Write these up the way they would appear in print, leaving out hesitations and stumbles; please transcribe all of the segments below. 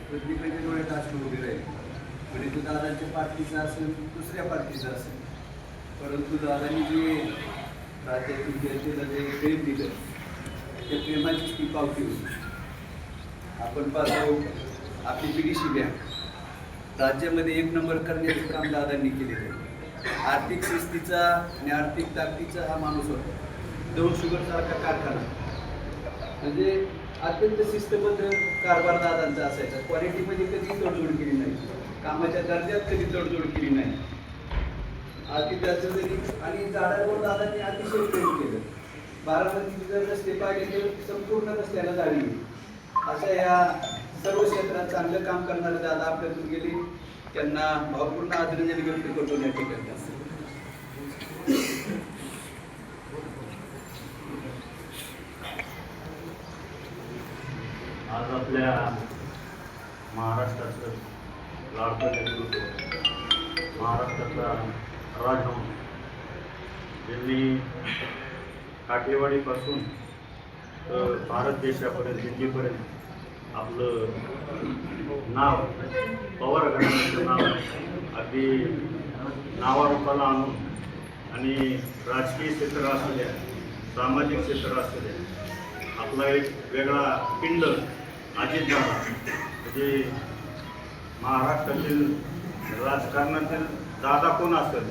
प्रत्येकाच्या डोळ्यात अश्रू उभे राहील. म्हणजे तो दादांच्या पार्टीचा असेल, दुसऱ्या पार्टीचा असेल, परंतु दादांनी जे राज्यातील जनतेला जे प्रेम दिलं, त्या प्रेमाचीच ती पावती होती. आपण पाहतो आपली PDC बँक राज्यामध्ये 1 नंबर करण्याचं काम दादांनी केलेलं आहे. आर्थिक शिस्तीचा आणि आर्थिक ताकदीचा हा माणूस होता. दोन शुगरसारखा कारखाना म्हणजे अत्यंत शिस्तबद्ध कारभार दादांचा असायचा. क्वालिटीमध्ये कधी तडजोड केली नाही, कामाच्या दर्जात कधी तडजोड केली नाही. आणि झाडांवर दादांनी अतिशय प्रेम केलं. बारामतीचे जर रस्ते पाहिले तर संपूर्ण रस्त्याला जाळी. अशा या सर्व क्षेत्रात चांगलं काम करणारे दादा आपल्यातून गेले. त्यांना भावपूर्ण आदरांजली व्यक्त करतो या ठिकाणी. आज आपल्या महाराष्ट्राचं लाडकं नेतृत्व, महाराष्ट्राचा राजहंस, ज्यांनी काठेवाडीपासून तर भारत देशापर्यंत, दिल्लीपर्यंत आपलं नाव, पवार घराण्याचं नाव अगदी नावारूपाला आणून, आणि राजकीय क्षेत्र असू द्या, सामाजिक क्षेत्र असू द्या, आपला एक वेगळा पिंड अजितदादा, म्हणजे महाराष्ट्रातील राजकारणातील दादा कोण असेल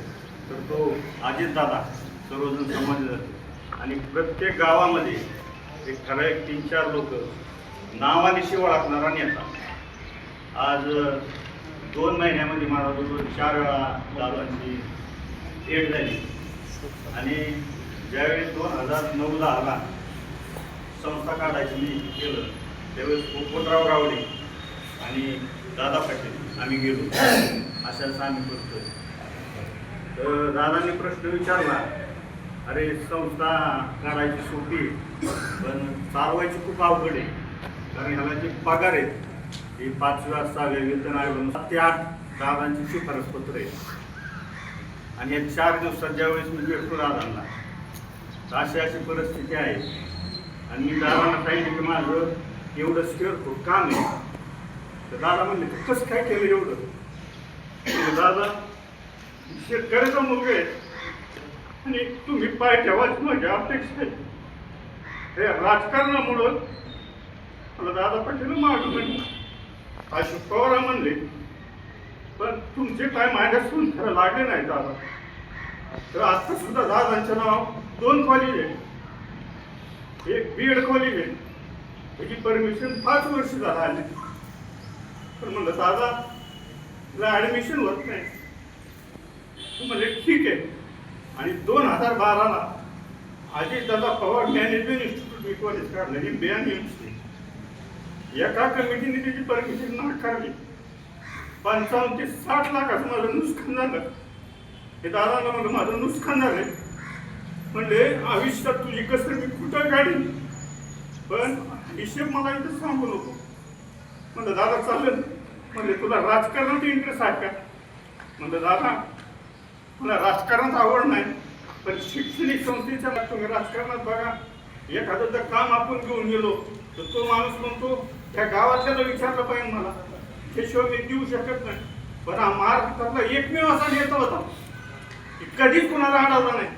तर तो अजितदादा सर्वजण समजले जाते. आणि प्रत्येक गावामध्ये एक ठराविक 3-4 लोक नावानिशी ओळखणारा नेता. आज 2 महिन्यामध्ये मला 4 वेळा दादांची भेट झाली. आणि ज्यावेळी 2009-10ला संस्था काढायची मी केलं, त्यावेळेस पोपटराव गावडे आणि दादा पाटील आम्ही गेलो. अशाच आम्ही करतोय. तर दादांनी प्रश्न विचारला, अरे संस्था काढायची सोपी, पण चालवायची खूप अवघड आहे. कारण ह्याला जे पगार आहेत ते 5व्या 6व्या वेतन आयोग 7 ते 8 दादांची शिफारस पत्र आहे. आणि या 4 दिवसात ज्यावेळेस मी भेटतो दादांना, तर अशी परिस्थिती आहे. आणि मी दादांना सांगितलं की माझं एवढं स्क्वेअर काम आहे. तर दादा म्हणले तू कसं काय केलं एवढं? दादा शेतकऱ्याचा मुलगा आहे आणि तुम्ही पाय ठेवायची माझी अपेक्षा आहे. हे राजकारणामुळं मला दादा पाटील मागं म्हणलं, अशोक पवार म्हणले, पण तुमचे काय माझ्यासून खरं लागले नाही दादा. तर आता सुद्धा दादांच्या नाव 2 कॉलेज आहे, एक BEd कॉलेज आहे, त्याची परमिशन 5 वर्ष झालं आली. तर म्हणलं दादा तुला ॲडमिशन होत नाही. तू म्हणले ठीक आहे. आणि 2012ला अजितदादा पवार मॅनेजमेंट इन्स्टिट्यूट मी कॉलेज काढलं, ही BANIMC. एका कमिटीने त्याची परमिशन नाकारली. 55 ते 60 लाखाचं माझं नुकसान झालं. हे दादाला म्हणलं माझं नुकसान झालंय. म्हणले आयुष्यात तुझी कसर मी कुठं काढीन, पण हिशेब मला इथं सांगू नको. म्हणलं दादा चालेल. म्हणले तुला राजकारणात इंटरेस्ट आहे का? म्हणलं दादा मला राजकारणात आवड नाही, पण शैक्षणिक संस्थेच्या तुम्ही राजकारणात बघा. एखादं जर काम आपण घेऊन गेलो तर तो माणूस म्हणतो त्या गावातल्याला विचारलं पाहिजे मला, त्याशिवाय मी देऊ शकत नाही. पण हा महाराष्ट्रातला एकमेव असा नेता होता की कधीच कुणाला अडवला नाही.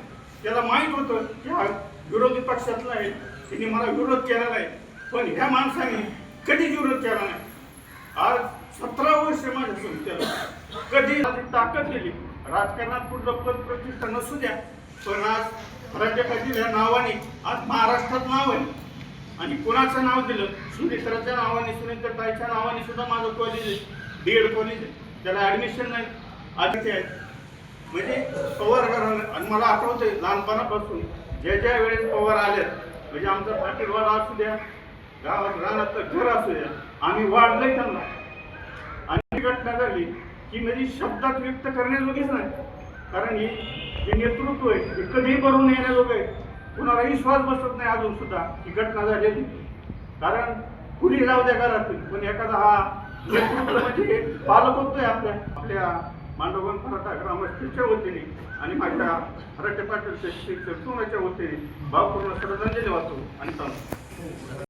त्याला माहीत होतं की हा विरोधी पक्षातला आहे, त्यांनी मला विरोध केला नाही, पण ह्या माणसाने कधीच विरोध केला नाही. आज 17 वर्ष माझ्या संस्थेला कधी ताकद दिली. राजकारणात कुठलं पद प्रतिष्ठा नसू द्या, पण आज राज्यपाल या नावाने आज महाराष्ट्रात नाव आहे. आणि कोणाचं नाव दिलं? सुनेत्राच्या नावाने, सुनेत्राताईच्या नावाने सुद्धा माझं कॉलेज आहे, BEd कॉलेज आहे. त्याला ॲडमिशन नाही, आधी आहे. म्हणजे पवार घराणं. आणि मला आठवतंय लहानपणापासून ज्या वेळेस पवार आले, म्हणजे आमचा पाटीलवाडा असू द्या, गावात रानातलं घर असू द्या, आम्ही वाढलंय त्यांना. आणि घटना झाली की म्हणजे शब्दात व्यक्त करण्याजोगीच नाही. कारण ही जे नेतृत्व आहे ते कधीही भरून येण्याजोगं आहे. कुणाला विश्वास बसत नाही अजून सुद्धा ही घटना झालेली. कारण कुणी जाऊ द्या घरातील, पण एखादा हा नेतृत्व म्हणजे पालक होतोय आपल्या मांडवगण मराठा ग्रामस्थांच्या वतीने आणि माझ्या मराठा पाटील सोनाच्या वतीने भावपूर्ण श्रद्धांजली वाहतो आणि सांगतो.